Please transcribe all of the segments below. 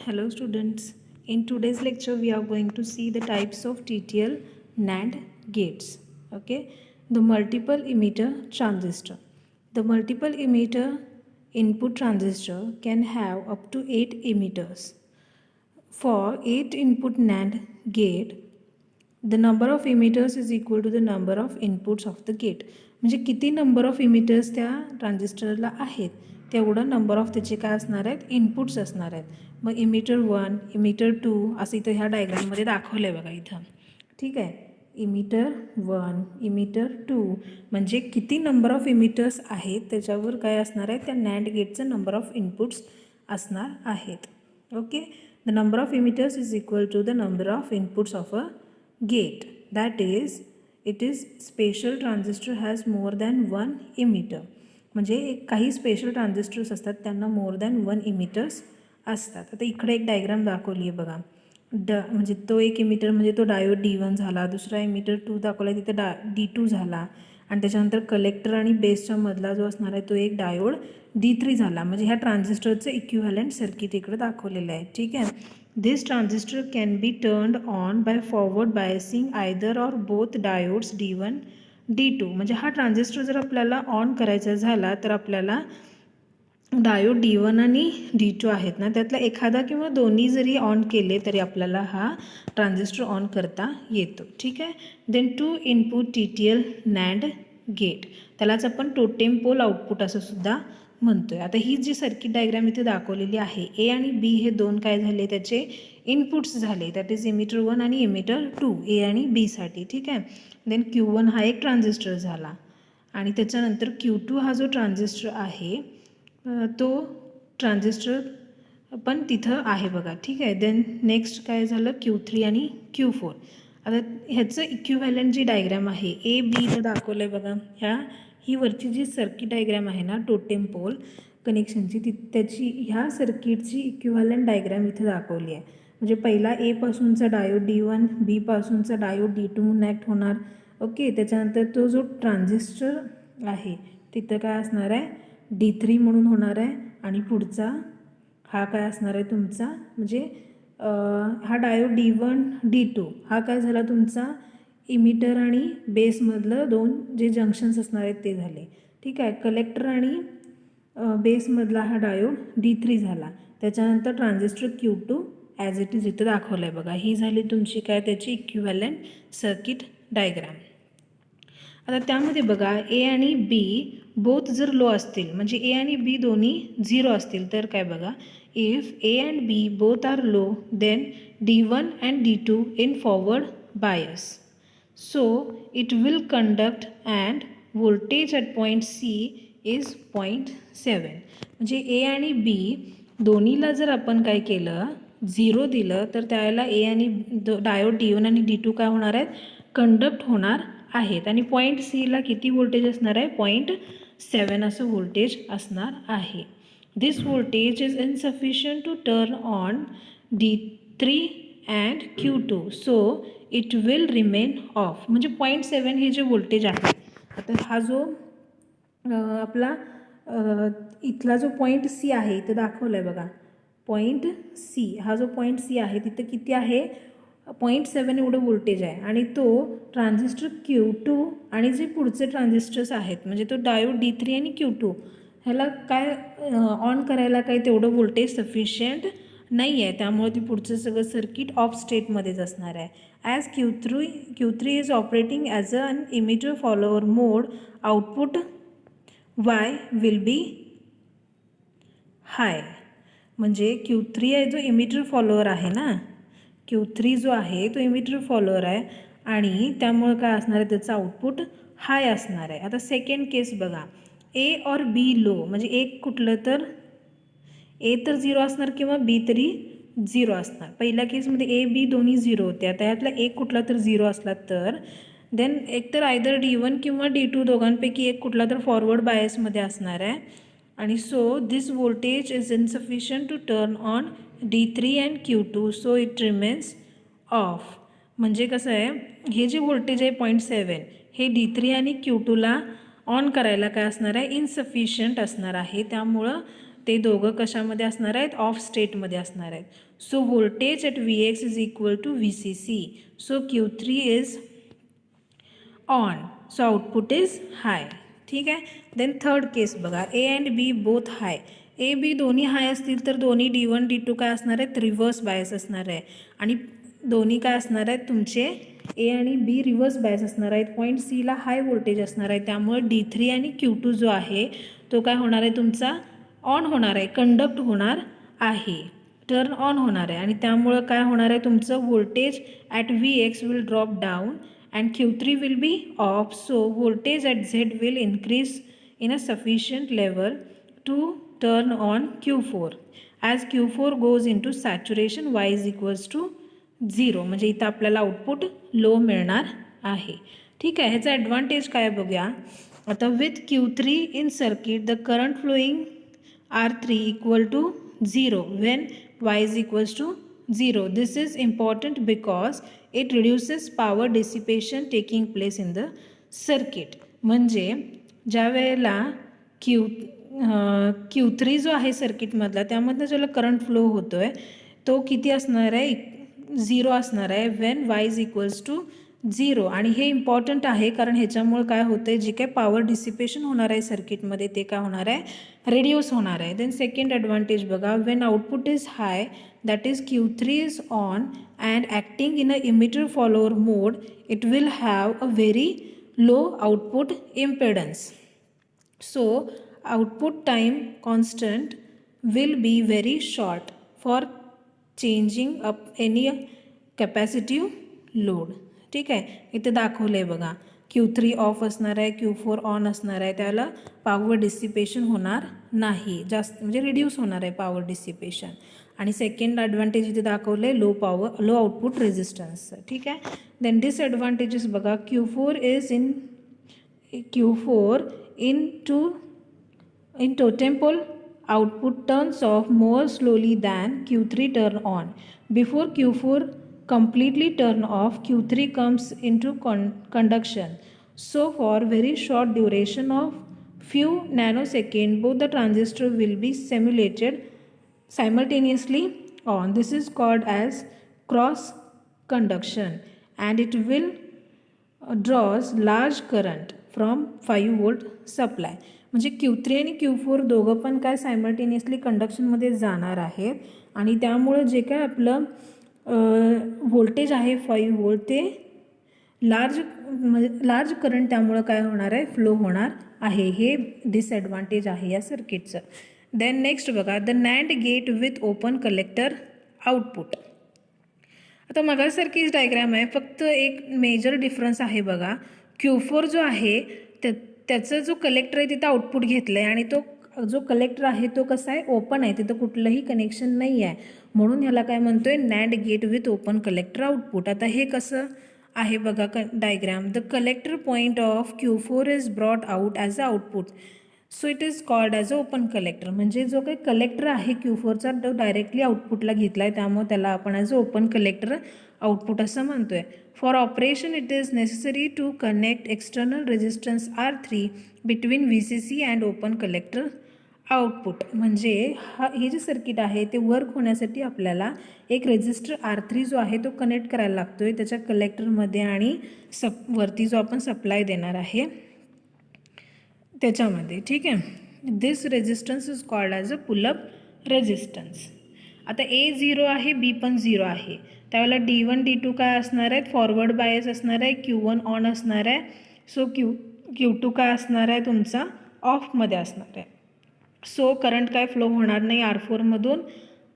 Hello students, in today's lecture we are going to see the types of TTL NAND gates. Okay, the multiple emitter transistor. The multiple emitter input transistor can have up to 8 emitters. For 8 input NAND gate, the number of emitters is equal to the number of inputs of the gate. म्हणजे किती number of इमिटर्स त्या ट्रान्झिस्टरला आहेत तेवढं number of त्याचे काय असणार आहेत इनपुट्स असणार आहेत. मग इमिटर 1 इमिटर 2 असं इथं ह्या डायग्राममध्ये दाखवलं आहे बघा इथं. ठीक आहे, इमिटर 1 इमिटर 2 म्हणजे किती नंबर ऑफ इमिटर्स आहेत त्याच्यावर काय असणार आहे त्या नॅन्ड गेटचं नंबर ऑफ इनपुट्स असणार आहेत. Okay, the number of emitters is equal to the number of inputs of a gate, that is it is special transistor has more than one emitter. म्हणजे काही स्पेशल ट्रान्झिस्टर्स असतात त्यांना more than 1 इमिटर्स असतात. आता इकडे एक डायग्राम दाखवली आहे बघा. म्हणजे तो एक इमिटर म्हणजे तो डायोड D1 झाला, दुसरा इमिटर 2 दाखवला आहे तिथं D2 झाला, आणि त्याच्यानंतर कलेक्टर आणि बेसच्या मधला जो असणार आहे तो एक डायोड D3 झाला. म्हणजे ह्या ट्रान्झिस्टरचं इक्विव्हॅलंट सर्किट इकडे दाखवलेलं आहे. ठीक आहे, this transistor can be turned on by forward biasing either or both diodes D1 D2. म्हणजे हा ट्रान्झिस्टर जर आपल्याला ऑन करायचा झाला तर आपल्याला डायोड D1 आणि D2 आहेत ना त्यातला एखादा किंवा दोन्ही जरी ऑन केले तरी आपल्याला हा ट्रान्झिस्टर ऑन करता येतो. ठीक आहे, then 2 input TTL NAND gate, त्यालाच आपण टोटेम पोल आउटपुट असं सुद्धा म्हणतोय. आता ही जी सर्किट डायग्राम इथे दाखवलेली आहे, ए आणि बी हे दोन काय झाले त्याचे इनपुट्स झाले, दॅट इज इमिटर 1 आणि इमिटर 2 ए आणि बीसाठी. ठीक आहे, देन Q1 हा एक ट्रान्झिस्टर झाला आणि त्याच्यानंतर Q2 हा जो ट्रान्झिस्टर आहे तो ट्रान्झिस्टर पण तिथं आहे बघा. ठीक आहे, देन नेक्स्ट काय झालं Q3 आणि Q4. आता ह्याचं इक्विव्हॅलंट जी डायग्राम आहे ए बी इथं दाखवलं आहे बघा. ही वरची जी सर्किट डायग्राम आहे ना टोटेम पोल कनेक्शनची त्याची ह्या सर्किटची इक्विव्हॅलंट डायग्राम इथे दाखवली आहे. म्हणजे पहिला ए पासूनचा डायोड D1 बी पासूनचा डायोड D2 म्हणून ॲक्ट होणार. ओके, त्याच्यानंतर तो जो ट्रान्झिस्टर आहे तिथं काय असणार आहे D3 म्हणून होणार आहे, आणि पुढचा हा काय असणार आहे तुमचा म्हणजे हा डायोड D1 D2 हा काय झाला तुमचा इमिटर आणि बेसमधलं दोन जे जंक्शन्स असणार आहेत ते झाले. ठीक आहे, कलेक्टर आणि बेसमधला हा डायोड D3 झाला. त्याच्यानंतर transistor Q2 as it is इथं दाखवलं आहे बघा. ही झाली तुमची काय त्याची इक्विव्हॅलंट सर्किट डायग्राम. आता त्यामध्ये बघा ए आणि बी बोथ जर लो असतील म्हणजे ए आणि बी दोन्ही 0 असतील तर काय बघा, if A and B both are low then D1 and D2 in forward bias, so it will conduct and voltage at point C is 0.7. म्हणजे ए आणि बी दोन्हीला जर आपण काय केलं 0 दिलं तर त्यावेळेला ए आणि डायोड D1 आणि D2 काय होणार आहेत कंडक्ट होणार आहेत, आणि पॉईंट सीला किती व्होल्टेज असणार आहे 0.7 असं व्होल्टेज असणार आहे. This voltage is insufficient to turn on D3 and Q2 so it will remain off. म्हणजे 0.7 हे जे व्होल्टेज आहे, आता हा जो आपला इथला जो पॉईंट सी आहे इथं दाखवलं आहे बघा. पॉईंट सी हा जो पॉईंट सी आहे तिथं किती आहे 0.7 एवढं व्होल्टेज आहे, आणि तो ट्रान्झिस्टर Q2 आणि जे पुढचे ट्रान्झिस्टर्स आहेत म्हणजे तो डायोड D3 आणि Q2 ह्याला काय ऑन करायला काय तेवढं व्होल्टेज सफिशियंट नाही आहे, त्यामुळे ती पुढचं सगळं सर्किट ऑफ स्टेटमध्येच असणार आहे. As Q3 is operating as an emitter follower mode output Y will be high. म्हणजे Q3 आहे जो इमिटर फॉलोअर आहे ना, Q3 जो आहे तो इमिटर फॉलोअर आहे आणि त्यामुळे काय असणार आहे त्याचं आउटपुट हाय असणार आहे. आता सेकंड केस बघा, ए और बी लो म्हणजे एक कुठलं तर ए तर 0 असणार किंवा बी तरी 0 असणार. पहिल्या केसमध्ये ए बी दोन्ही 0 होते. आता यातला एक कुठला तर 0 असला तर देन एकतर आयदर D1 किंवा D2 दोघांपैकी एक कुठला तर फॉरवर्ड बायसमध्ये असणार आहे, आणि so this voltage is insufficient to turn on D3 and Q2 so it remains off. म्हणजे कसं आहे हे जे व्होल्टेज आहे 0.7 हे D3 आणि Q2ला ऑन करायला काय असणार आहे इनसफिशियंट असणार आहे, त्यामुळं ते दोघं कशामध्ये असणार आहेत, ऑफ स्टेटमध्ये असणार आहेत. So voltage at Vx is equal to VCC. So Q3 is on, so output is high. ठीक आहे. देन थर्ड केस बघा, A and B both high. A B दोन्ही हाय असतील तर दोन्ही D1 D2 काय असणार आहेत, रिव्हर्स बायस असणार आहे. आणि दोन्ही काय असणार आहेत तुमचे, A आणि B रिव्हर्स बायस असणार आहेत. पॉईंट Cला हाय व्होल्टेज असणार आहे. त्यामुळे D3 आणि Q2 जो आहे तो काय होणार आहे तुमचा, ऑन होणार आहे, कंडक्ट होणार आहे, टर्न ऑन होणार आहे. आणि त्यामुळं काय होणार आहे तुमचं, voltage at Vx will drop down and Q3 will be off, so voltage at Z will increase in a sufficient level to turn on Q4. As Q4 goes into saturation, Y is equals to 0. म्हणजे इथं आपल्याला output low मिळणार आहे. ठीक आहे. ह्याचा advantage काय बघूया आता. With Q3 in circuit the current flowing R3 equal to 0 when Y is equals to 0. This is important because it reduces power dissipation taking place in the circuit. म्हणजे ज्या वेळेला Q3 जो आहे सर्किटमधला त्यामधनं ज्याला करंट फ्लो होतो आहे तो किती असणार आहे, 0 असणार आहे when Y is equals to 0. आणि हे इम्पॉर्टंट आहे कारण ह्याच्यामुळे काय होतं आहे, जे काय पॉवर डिसिपेशन होणार आहे सर्किटमध्ये ते काय होणार आहे, रिड्यूस होणार आहे. देन सेकंड ॲडव्हान्टेज बघा, Wien output is high that is Q3 is on and acting in a emitter follower mode, it will have a very low output impedance. So output time constant will be very short for changing up any capacitive load. ठीक आहे. इथे दाखवलं आहे बघा, Q3 of असणार आहे, Q4 on असणार आहे, त्याला पॉवर डिसिपेशन होणार नाही, जास्त म्हणजे रिड्यूस होणार आहे पॉवर डिसिपेशन. आणि सेकंड ॲडव्हान्टेज इथे दाखवलं आहे लो आउटपुट रेजिस्टन्स. ठीक आहे. देन डिसॲडव्हान्टेजेस बघा, Q4 in totem pole output turns off more slowly than Q3 turn on. Before Q4 completely turn off, Q3 comes into conduction. So for very short duration of few nanoseconds, both the transistor will be simultaneously on. This is called as cross conduction and it will draws large current from 5 volt supply. म्हणजे Q3 आणि Q4 दोघं पण काय simultaneously कंडक्शनमध्ये जाणार आहेत आणि त्यामुळं जे काय आपलं व्होल्टेज आहे 5 वोल्ट ते लार्ज करंट त्यामुळं काय होणार आहे, फ्लो होणार आहे. हे डिसॲडव्हान्टेज आहे या सर्किटचं. देन नेक्स्ट बघा, the NAND gate with open collector output. आता मगासारखीच डायग्राम आहे, फक्त एक मेजर डिफरन्स आहे बघा. Q4 जो आहे त्याचं जो कलेक्टर आहे तिथं आउटपुट घेतलं आहे आणि तो जो कलेक्टर आहे तो कसा आहे, ओपन आहे, तिथं कुठलंही कनेक्शन नाही आहे, म्हणून ह्याला काय म्हणतोय, NAND gate with open collector output. आता हे कसं आहे बघा diagram. The collector point of Q4 is brought out as a output, so it is called as a open collector. म्हणजे जो काही कलेक्टर आहे Q4चा तो डायरेक्टली आउटपुटला घेतला आहे, त्यामुळे त्याला आपण as a open collector output असं म्हणतो आहे. For operation it is necessary to connect external resistance R3 between VCC and open collector output. म्हणजे हे जे सर्किट आहे ते वर्क होण्यासाठी आपल्याला एक रेजिस्टर R3 जो आहे तो कनेक्ट करायला लागतो आहे त्याच्या कलेक्टरमध्ये आणि वरती जो आपण सप्लाय देणार आहे त्याच्यामध्ये. ठीक आहे. This resistance is called as a pull up resistance. आता A 0 आहे, B पण 0 आहे, त्यावेळेला D1 D2 काय असणार आहेत, फॉरवर्ड बायस असणार आहे, Q1 ऑन असणार आहे, सो Q2 काय असणार आहे तुमचा, ऑफमध्ये असणार आहे. सो करंट काय फ्लो होणार नाही R4मधून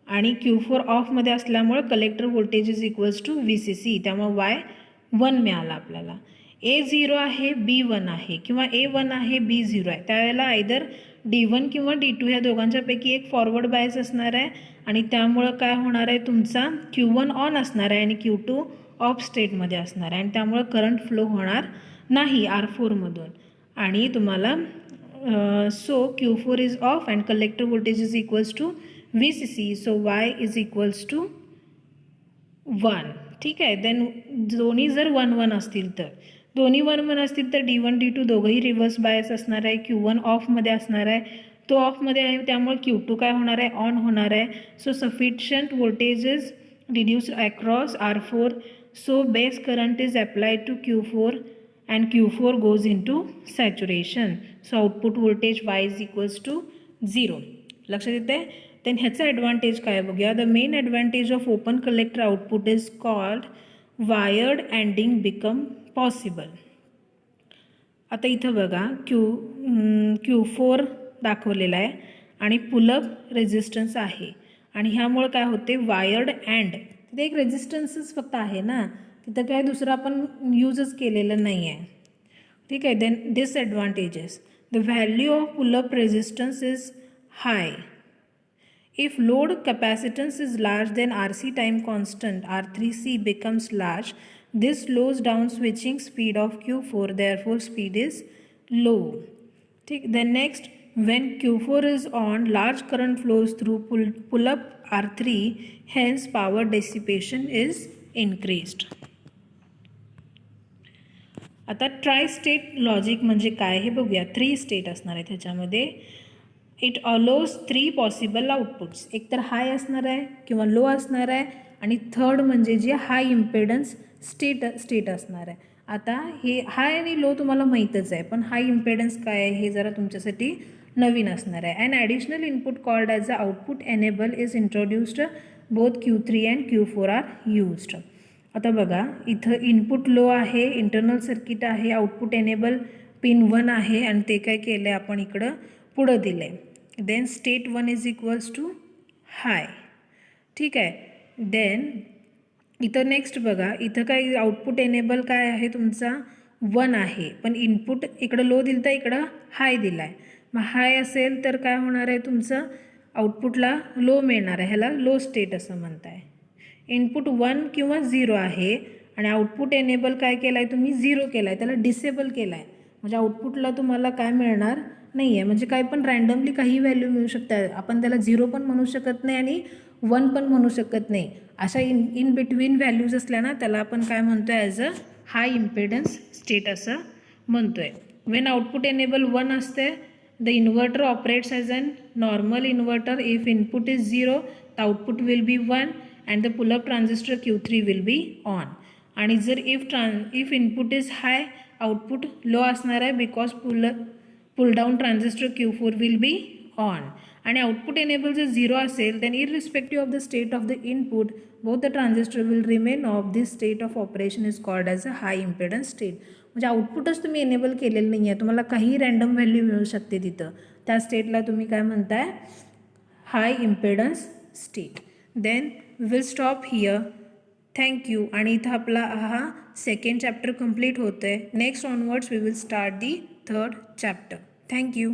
आणि Q4 ऑफमध्ये असल्यामुळे collector voltage is equals to VCC, त्यामुळे Y1 मिळाला आपल्याला. A 0 आहे, B 1 आहे किंवा A 1 आहे, B 0 आहे, त्यावेळेला आयदर D1 किंवा D2 ह्या दोघांच्यापैकी एक फॉरवर्ड बायस असणार आहे आणि त्यामुळं काय होणार आहे तुमचा Q1 ऑन असणार आहे आणि Q2 ऑफ स्टेटमध्ये असणार आहे आणि त्यामुळं करंट फ्लो होणार नाही R4मधून. आणि तुम्हाला so Q4 is off and collector voltage is equals to VCC, so Y is equals to 1. ठीक आहे. देन दोन्ही जर 1-1 असतील तर दोन्ही 1-1 असतील तर D1 D2 दोघंही रिव्हर्स बायस असणार आहे, Q1 ऑफमध्ये असणार आहे, तो ऑफमध्ये आहे त्यामुळे Q2 काय होणार आहे, ऑन होणार आहे. So sufficient voltage is reduced across R4. So base current is applied to Q4 and Q4 goes into saturation. So output voltage Y is equals to 0. लक्षात येते. देन ह्याचा ॲडव्हान्टेज काय बघूया. The main advantage of open collector output is called wired ending become possible. आता इथं बघा Q4 दाखवलेला आहे आणि पुलअप रेझिस्टन्स आहे आणि ह्यामुळे काय होते, वायर्ड अँड तिथे एक रेझिस्टन्सच फक्त आहे ना, तिथं काय दुसरं आपण यूजच केलेलं नाही आहे. ठीक आहे. Then disadvantages. The value of pull up resistance is high. If load capacitance is large, then RC time constant R3C becomes large. This slows down switching speed of Q4, therefore speed is low. Then next, when Q4 is on, large current flows through pull-up R3, hence power dissipation is increased. आता tri state logic म्हणजे काय हे बघूया. 3 state असणार आहे त्याच्यामध्ये. It allows 3 possible outputs. एक तर हाय असणार आहे किंवा लो असणार आहे आणि थर्ड म्हणजे जे हाय इम्पेडन्स स्टेट असणार आहे. आता हे हाय आणि लो तुम्हाला माहीतच आहे, पण हाय इम्पेडन्स काय आहे हे जरा तुमच्यासाठी नवीन असणार आहे. And additional input called as a output enable is introduced. Both Q3 and Q4 are used. आता बघा इथं इनपुट लो आहे, इंटरनल सर्किट आहे, आउटपुट एनेबल पिन 1 आहे आणि ते काय केलं आहे आपण इकडं पुढं दिलं आहे. Then state 1 is equals to high. ठीक आहे. देन इथं नेक्स्ट बघा, इथं काय आउटपुट एनेबल काय आहे तुमचा 1 आहे, पण इनपुट इकडं लो दिलं तर इकडं हाय दिला आहे. मग हाय असेल तर काय होणार आहे, तुमचं आउटपुटला लो मिळणार आहे, ह्याला लो स्टेट असं म्हणत आहे. इनपुट 1 किंवा 0 आहे आणि आउटपुट एनेबल काय केलं आहे तुम्ही, 0 केला आहे, त्याला डिसेबल केला आहे. म्हणजे आउटपुटला तुम्हाला काय मिळणार नाही आहे, म्हणजे काय पण रँडमली काही व्हॅल्यू मिळू शकतात. आपण त्याला 0 पण म्हणू शकत नाही आणि 1 पण म्हणू शकत नाही. अशा इन बिटवीन व्हॅल्यूज असल्या ना त्याला आपण काय म्हणतो आहे, as a high impedance state असं म्हणतो आहे. वेन आउटपुट एनेबल 1 असते, the inverter operates as an normal inverter. If input is 0, the output will be 1 and the pull up transistor Q3 will be on. आणि जर if input is high, output low असणार आहे because pull down transistor Q4 will be on. आणि output enable जर 0 असेल, then irrespective of the state of the input both the transistor will remain of this state of operation is called as a high impedance state. म्हणजे आउटपुटच तुम्ही enable केलेलं नाही आहे, तुम्हाला काही रँडम व्हॅल्यू मिळू शकते तिथं, त्या स्टेटला तुम्ही काय म्हणताय, high impedance state. Then will stop here. Thank you. आणि इथं आपला हा सेकंड चॅप्टर कंप्लीट होतं आहे. Next onwards we will start the third chapter. Thank you.